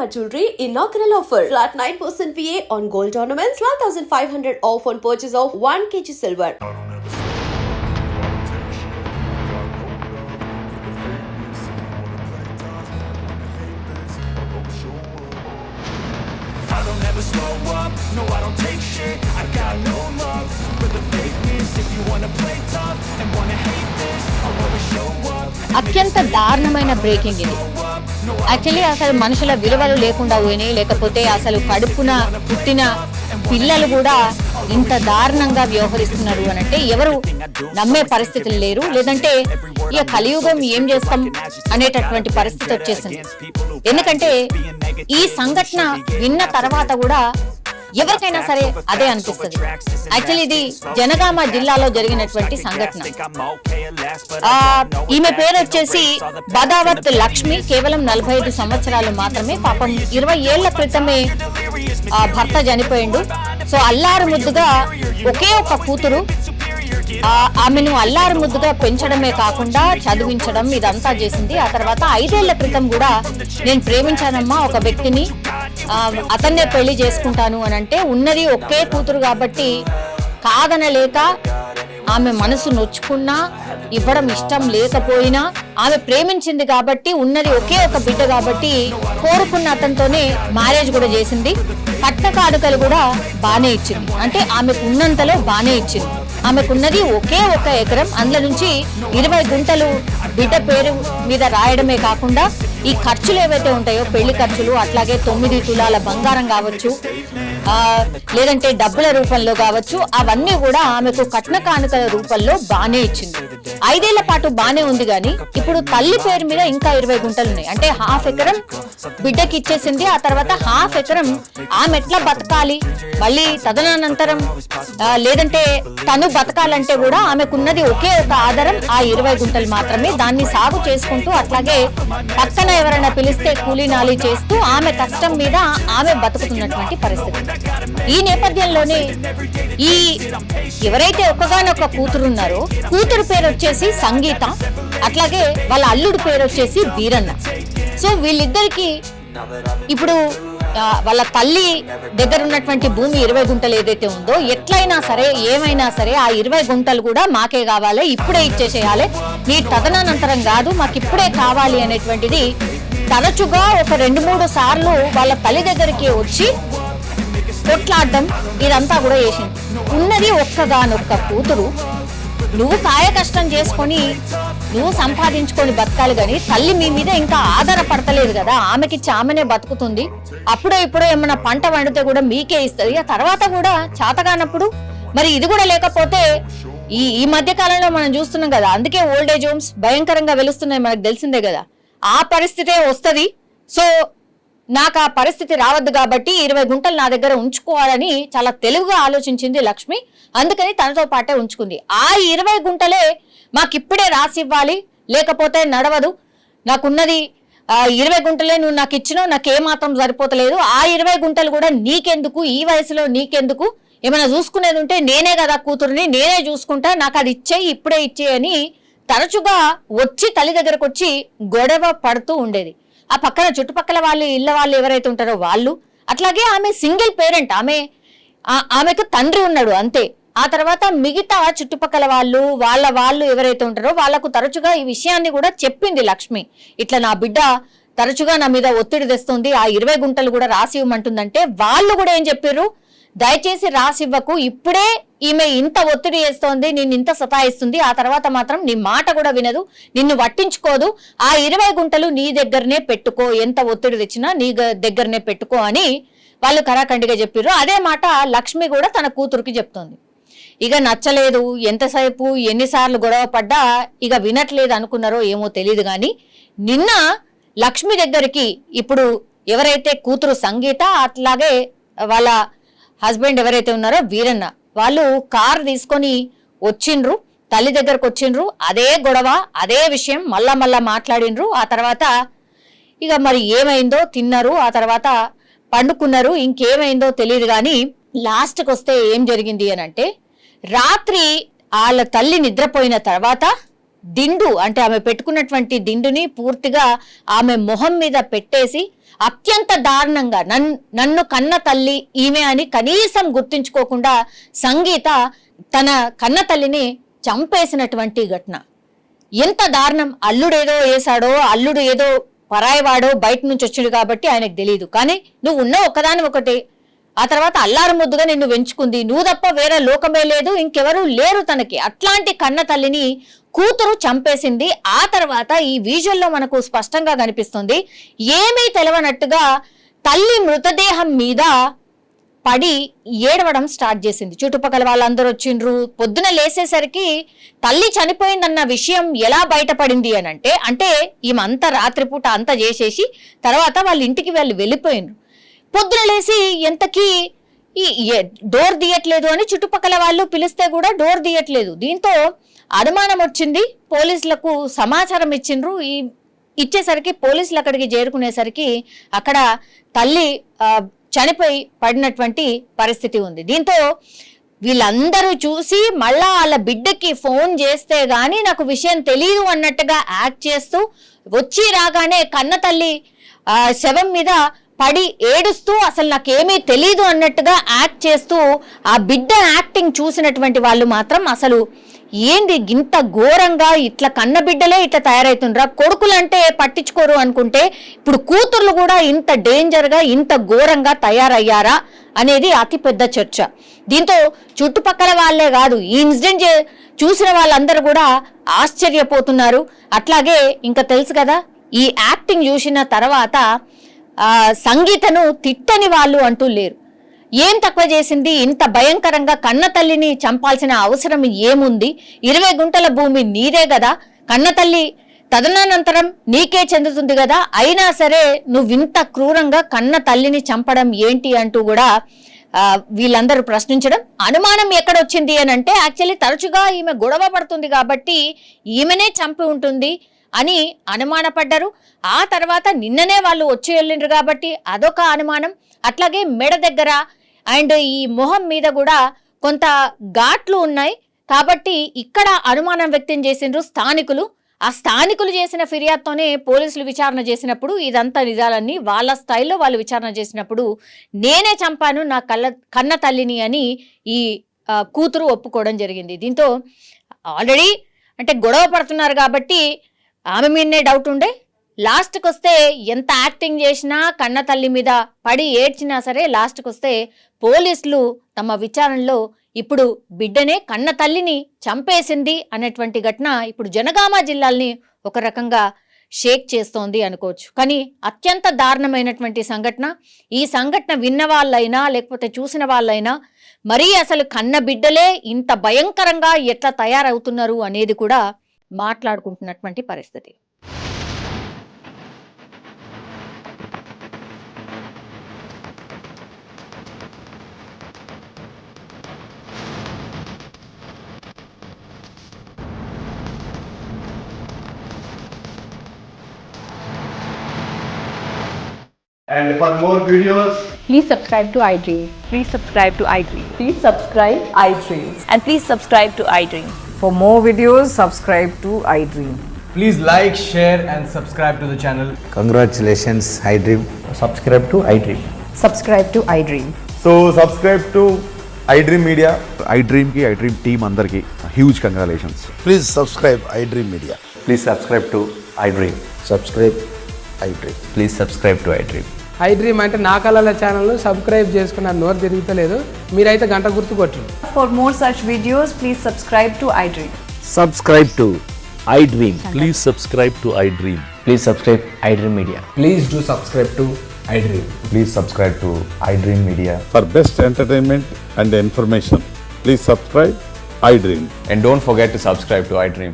Shalimar Jewelry inaugural offer. Flat 9% VA on gold ornaments, 12,500 off on purchase of 1 kg silver. I don't ever slow up, no I don't take shit. I got no love for the fakeness. If you wanna play tough and wanna hate this, I'll always show up. అత్యంత దారుణమైన breaking ఇది. Actually అసలు మనుషుల విలువలు లేకుండా పోయినాయి, లేకపోతే అసలు కడుపున పుట్టిన పిల్లలు కూడా ఇంత దారుణంగా వ్యవహరిస్తున్నారు అని అంటే ఎవరు నమ్మే పరిస్థితులు లేరు. లేదంటే ఇక కలియుగం ఏం చేస్తాం అనేటటువంటి పరిస్థితి వచ్చేసింది. ఎందుకంటే ఈ సంఘటన విన్న తర్వాత కూడా ఎవరికైనా సరే అదే అనిపిస్తుంది. యాక్చువల్లీ ఇది జనగామ జిల్లాలో జరిగినటువంటి సంఘటన. ఈమె పేరు వచ్చేసి బదావత్ లక్ష్మి. కేవలం 45 సంవత్సరాలు మాత్రమే. పాపం 20 ఏళ్ల క్రితమే భర్త చనిపోయిండు. సో అల్లారు ముద్దుగా ఒకే ఒక కూతురు. ఆమెను అల్లారు ముద్దుగా పెంచడమే కాకుండా చదివించడం ఇదంతా చేసింది. ఆ తర్వాత 5 ఏళ్ల క్రితం కూడా నేను ప్రేమించానమ్మా ఒక వ్యక్తిని, అతన్నే పెళ్లి చేసుకుంటాను అని అంటే ఉన్నది ఒకే కూతురు కాబట్టి కాదనలేక ఆమె మనసు నొచ్చుకున్నా ఇవ్వడం ఇష్టం లేకపోయినా ఆమె ప్రేమించింది కాబట్టి ఉన్నది ఒకే ఒక బిడ్డ కాబట్టి కోరుకున్న అతనితోనే మ్యారేజ్ కూడా చేసింది. కట్న కానుకలు కూడా బానే ఇచ్చింది. అంటే ఆమెకు ఉన్నంతలో బానే ఇచ్చింది. ఆమెకున్నది ఒకే ఒక ఎకరం, అందులో నుంచి 20 గుంటలు బిడ్డ పేరు మీద రాయడమే కాకుండా ఈ ఖర్చులు ఏవైతే ఉంటాయో పెళ్లి ఖర్చులు, అట్లాగే 9 తులాల బంగారం కావచ్చు, లేదంటే డబ్బుల రూపంలో కావచ్చు, అవన్నీ కూడా ఆమెకు కట్న కానుకల రూపంలో బానే ఇచ్చింది. 5 ఏళ్ల పాటు బానే ఉంది. కానీ ఇప్పుడు తల్లి పేరు మీద ఇంకా 20 గుంటలు ఉన్నాయి. అంటే ½ ఎకరం బిడ్డకి ఇచ్చేసింది. ఆ తర్వాత ½ ఎకరం ఆమె ఎట్లా బతకాలి, మళ్ళీ తదనంతరం లేదంటే తను బతకాలంటే కూడా ఆమెకున్నది ఒకే ఒక ఆధారం ఆ 20 గుంటలు మాత్రమే. దాన్ని సాగు చేసుకుంటూ అట్లాగే పక్కన ఎవరైనా పిలిస్తే కూలీ నాలి చేస్తూ ఆమె కష్టం మీద ఆమె బతుకుతున్నటువంటి పరిస్థితి. ఈ నేపథ్యంలోనే ఈ ఎవరైతే ఒక్కగానొక్క కూతురు ఉన్నారో కూతురు పేరు వచ్చేసి సంగీత, అట్లాగే వాళ్ళ అల్లుడు పేరు వచ్చేసి వీరన్న. సో వీళ్ళిద్దరికి ఇప్పుడు వాళ్ళ తల్లి దగ్గర ఉన్నటువంటి భూమి 20 గుంటలు ఏదైతే ఉందో ఎట్లయినా సరే ఏమైనా సరే ఆ 20 గుంటలు కూడా మాకే కావాలి, ఇప్పుడే ఇచ్చేసేయాలి, మీ తదనంతరం కాదు, మాకు ఇప్పుడే కావాలి అనేటువంటిది తరచుగా ఒక 2-3 సార్లు వాళ్ళ తల్లి దగ్గరికి వచ్చి కొట్లాడడం ఇదంతా కూడా చేసింది. ఉన్నది ఒక్కగానొక్క కూతురు, నువ్వు కాయ కష్టం చేసుకొని నువ్వు సంపాదించుకొని బతకాలి కానీ తల్లి మీ మీద ఇంకా ఆధారపడతలేదు కదా, ఆమెకిచ్చి ఆమెనే బతుకుతుంది. అప్పుడో ఇప్పుడో ఏమన్నా పంట వండితే కూడా మీకే ఇస్తుంది. ఆ తర్వాత కూడా చేతగానప్పుడు మరి ఇది కూడా లేకపోతే ఈ మధ్య కాలంలో మనం చూస్తున్నాం కదా, అందుకే ఓల్డ్ ఏజ్ హోమ్స్ భయంకరంగా వెలుస్తున్నాయి, మనకు తెలిసిందే కదా. ఆ పరిస్థితే వస్తుంది. సో నాకు ఆ పరిస్థితి రావద్దు కాబట్టి 20 గుంటలు నా దగ్గర ఉంచుకోవాలని చాలా తెలివిగా ఆలోచించింది లక్ష్మి. అందుకని తనతో పాటే ఉంచుకుంది. ఆ 20 గుంటలే మాకిప్పుడే రాసి ఇవ్వాలి, లేకపోతే నడవదు, నాకున్నది 20 గుంటలే, నువ్వు నాకు ఇచ్చినావు, నాకేమాత్రం సరిపోతలేదు, ఆ 20 గుంటలు కూడా నీకెందుకు, ఈ వయసులో నీకెందుకు, ఏమైనా చూసుకునేది ఉంటే నేనే కదా కూతురుని, నేనే చూసుకుంటా, నాకు అది ఇచ్చేయి, ఇప్పుడే ఇచ్చేయని తరచుగా వచ్చి తల్లి దగ్గరకు వచ్చి గొడవ పడుతూ ఉండేది. ఆ పక్కన చుట్టుపక్కల వాళ్ళు ఇళ్ళ వాళ్ళు ఎవరైతే ఉంటారో వాళ్ళు, అట్లాగే ఆమె సింగిల్ పేరెంట్, ఆమెకు తండ్రి ఉన్నాడు అంతే. ఆ తర్వాత మిగతా చుట్టుపక్కల వాళ్ళు ఎవరైతే ఉంటారో వాళ్లకు తరచుగా ఈ విషయాన్ని కూడా చెప్పింది లక్ష్మి. ఇట్లా నా బిడ్డ తరచుగా నా మీద ఒత్తిడి తెస్తుంది, ఆ 20 గుంటలు కూడా రాసి ఇవ్వమంటుందంటే వాళ్ళు కూడా ఏం చెప్పారు, దయచేసి రాసి ఇవ్వకు, ఇప్పుడే ఈమె ఇంత ఒత్తిడి చేస్తోంది, నిన్ను ఇంత సతాయిస్తుంది, ఆ తర్వాత మాత్రం నీ మాట కూడా వినదు, నిన్ను పట్టించుకోదు, ఆ 20 గుంటలు నీ దగ్గరనే పెట్టుకో, ఎంత ఒత్తిడి తెచ్చినా నీ దగ్గరనే పెట్టుకో అని వాళ్ళు కరాఖండిగా చెప్పారు. అదే మాట లక్ష్మి కూడా తన కూతురుకి చెప్తోంది. ఇక నచ్చలేదు, ఎంతసేపు ఎన్నిసార్లు గొడవ పడ్డా ఇక వినట్లేదు అనుకున్నారో ఏమో తెలియదు. కానీ నిన్న లక్ష్మి దగ్గరికి ఇప్పుడు ఎవరైతే కూతురు సంగీత, అట్లాగే వాళ్ళ హస్బెండ్ ఎవరైతే ఉన్నారో వీరన్న, వాళ్ళు కారు తీసుకొని వచ్చిండ్రు, తల్లి దగ్గరకు వచ్చిండ్రు. అదే గొడవ, అదే విషయం మళ్ళా మాట్లాడిండ్రు. ఆ తర్వాత ఇక మరి ఏమైందో తిన్నారు, ఆ తర్వాత పండుకున్నారు, ఇంకేమైందో తెలియదు. కానీ లాస్ట్కి వస్తే ఏం జరిగింది అని అంటే, రాత్రి వాళ్ళ తల్లి నిద్రపోయిన తర్వాత దిండు, అంటే ఆమె పెట్టుకున్నటువంటి దిండుని పూర్తిగా ఆమె మొహం మీద పెట్టేసి అత్యంత దారుణంగా నన్ను కన్న తల్లి ఈమె అని కనీసం గుర్తించుకోకుండా సంగీత తన కన్న తల్లిని చంపేసినటువంటి ఘటన. ఎంత దారుణం. అల్లుడేదో వేశాడో, అల్లుడు ఏదో పరాయివాడో బయట నుంచి వచ్చాడు కాబట్టి ఆయనకు తెలియదు. కానీ నువ్వు ఉన్న ఒక్కదాని ఒకటి, ఆ తర్వాత అల్లారు ముద్దుగా నిన్ను పెంచుకుంది, నువ్వు తప్ప వేరే లోకమే లేదు, ఇంకెవరూ లేరు తనకి. అట్లాంటి కన్న తల్లిని కూతురు చంపేసింది. ఆ తర్వాత ఈ విజువల్లో మనకు స్పష్టంగా కనిపిస్తుంది, ఏమీ తెలవనట్టుగా తల్లి మృతదేహం మీద పడి ఏడవడం స్టార్ట్ చేసింది. చుట్టుపక్కల వాళ్ళందరూ వచ్చిండ్రు. పొద్దున లేసేసరికి తల్లి చనిపోయిందన్న విషయం ఎలా బయటపడింది అని అంటే ఈమె అంతా రాత్రిపూట అంతా చేసేసి తర్వాత వాళ్ళ ఇంటికి వెళ్ళిపోయినరు. పొద్దున లేసి ఎంతకీ డోర్ తీయట్లేదు అని చుట్టుపక్కల వాళ్ళు పిలిస్తే కూడా డోర్ తీయట్లేదు. దీంతో అనుమానం వచ్చింది. పోలీసులకు సమాచారం ఇచ్చిండ్రు. ఇచ్చేసరికి పోలీసులు అక్కడికి చేరుకునేసరికి అక్కడ తల్లి చనిపోయి పడినటువంటి పరిస్థితి ఉంది. దీంతో వీళ్ళందరూ చూసి మళ్ళా వాళ్ళ బిడ్డకి ఫోన్ చేస్తే గానీ నాకు విషయం తెలియదు అన్నట్టుగా యాక్ట్ చేస్తూ వచ్చి రాగానే కన్న తల్లి శవం మీద పడి ఏడుస్తూ అసలు నాకేమీ తెలీదు అన్నట్టుగా యాక్ట్ చేస్తూ ఆ బిడ్డ యాక్టింగ్ చూసినటువంటి వాళ్ళు మాత్రం అసలు ఏంది ఇంత ఘోరంగా, ఇట్లా కన్న బిడ్డలే ఇట్లా తయారవుతుండ్రా, కొడుకులంటే పట్టించుకోరు అనుకుంటే ఇప్పుడు కూతుర్లు కూడా ఇంత డేంజర్గా ఇంత ఘోరంగా తయారయ్యారా అనేది అతిపెద్ద చర్చ. దీంతో చుట్టుపక్కల వాళ్ళే కాదు, ఈ ఇన్సిడెంట్ చూసిన వాళ్ళందరూ కూడా ఆశ్చర్యపోతున్నారు. అట్లాగే ఇంకా తెలుసు కదా, ఈ యాక్టింగ్ చూసిన తర్వాత సంగీతను తిట్టని వాళ్ళు అంటూ లేరు. ఏం తక్కువ చేసింది? ఇంత భయంకరంగా కన్న తల్లిని చంపాల్సిన అవసరం ఏముంది? 20 గుంటల భూమి నీదే కదా, కన్న తల్లి తదనంతరం నీకే చెందుతుంది కదా, అయినా సరే నువ్వింత క్రూరంగా కన్న తల్లిని చంపడం ఏంటి అంటూ కూడా వీళ్ళందరూ ప్రశ్నించడం. అనుమానం ఎక్కడొచ్చింది అని అంటే యాక్చువల్లీ తరచుగా ఈమె గొడవ పడుతుంది కాబట్టి ఈమెనే చంపి ఉంటుంది అని అనుమానపడ్డారు. ఆ తర్వాత నిన్ననే వాళ్ళు వచ్చి వెళ్ళిండ్రు కాబట్టి అదొక అనుమానం. అట్లాగే మెడ దగ్గర అండ్ ఈ మొహం మీద కూడా కొంత ఘాట్లు ఉన్నాయి కాబట్టి ఇక్కడ అనుమానం వ్యక్తం చేసిండ్రు స్థానికులు. ఆ స్థానికులు చేసిన ఫిర్యాదుతోనే పోలీసులు విచారణ చేసినప్పుడు ఇదంతా నిజాలన్నీ వాళ్ళ స్టైల్లో వాళ్ళు విచారణ చేసినప్పుడు నేనే చంపాను నా కన్న తల్లిని అని ఈ కూతురు ఒప్పుకోవడం జరిగింది. దీంతో ఆల్రెడీ అంటే గొడవ పడుతున్నారు కాబట్టి ఆమె మీదనే డౌట్ ఉండే. లాస్ట్కి వస్తే ఎంత యాక్టింగ్ చేసినా కన్న తల్లి మీద పడి ఏడ్చినా సరే లాస్ట్కి వస్తే పోలీసులు తమ విచారణలో ఇప్పుడు బిడ్డనే కన్న తల్లిని చంపేసింది అనేటువంటి ఘటన ఇప్పుడు జనగామ జిల్లాల్ని ఒక రకంగా షేక్ చేస్తోంది అనుకోవచ్చు. కానీ అత్యంత దారుణమైనటువంటి సంఘటన. ఈ సంఘటన విన్న వాళ్ళైనా లేకపోతే చూసిన వాళ్ళైనా మరీ అసలు కన్న బిడ్డలే ఇంత భయంకరంగా ఎట్లా తయారవుతున్నారు అనేది కూడా మాట్లాడుకుంటున్నటువంటి పరిస్థితి. And for more videos, please subscribe to iDream. Please subscribe to iDream. Please subscribe iDream. And please subscribe to iDream. For more videos, subscribe to iDream. please like, share and subscribe to the channel. Congratulations, iDream. Subscribe to iDream. Subscribe to iDream. So subscribe to iDream Media. iDream ki iDream team andarki huge congratulations. Please subscribe iDream Media. Please subscribe to iDream. Subscribe iDream. Please subscribe to iDream. iDream అంటే నా కళల ఛానల్ను subscribe చేసుకున్న నోరు తిరుగుతలేదు, మీరైతే గంట గుర్తు కొట్టండి. For more such videos, please subscribe to iDream. Subscribe to iDream. Please subscribe to iDream. Please subscribe iDream Media. Please do subscribe to iDream. Please subscribe to iDream Media. For best entertainment and information, please subscribe iDream. And don't forget to subscribe to iDream.